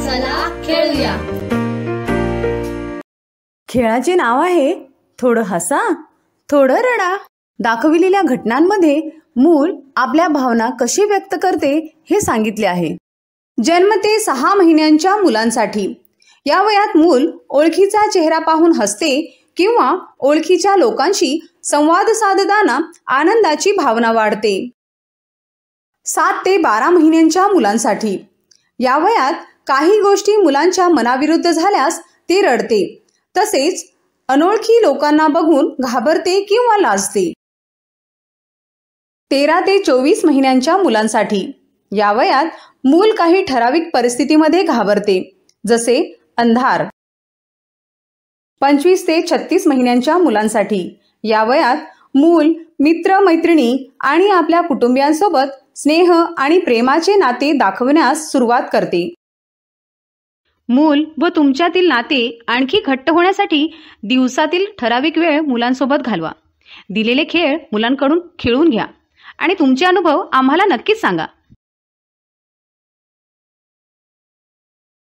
चला खेळूया. खेळाचे नाव आहे थोडं हसा थोडं रडा. दाखविलेल्या घटनांमध्ये मूल आपल्या भावना कशी व्यक्त करते हे सांगितले आहे. जन्म ते 6 महिन्यांच्या मुलांसाठी. या वयात मूल ओळखीचा चेहरा पाहून हसते किंवा ओळखीच्या लोकांशी संवाद साधताना आनंदाची भावना वाढते. 7 ते 12 महिन्यांच्या मुलांसाठी. या वयात काही गोष्टी मुलांच्या मनाविरुद्ध झाल्यास ते रडते, तसेच अनोळखी लोकांना बघून घाबरते किंवा लाजते. 13 ते 24 महिन्यांच्या मुलांसाठी. या वयात मूल काही ठराविक परिस्थितीमध्ये घाबरते, जसे अंधार. 25 ते 36 महिन्यांच्या मुलांसाठी. या वयात मूल मित्र मैत्रिणी आणि आपल्या कुटुंबियांसोबत स्नेह आणि प्रेमाचे नाते दाखवण्यास सुरुवात करते. मूल व तुमच्यातील नाते आणखी घट्ट होण्यासाठी दिवसातील ठराविक वेळ मुलांसोबत घालवा. दिलेले खेळ मुलांकडून खेळून घ्या आणि तुमचे अनुभव आम्हाला नक्कीच सांगा.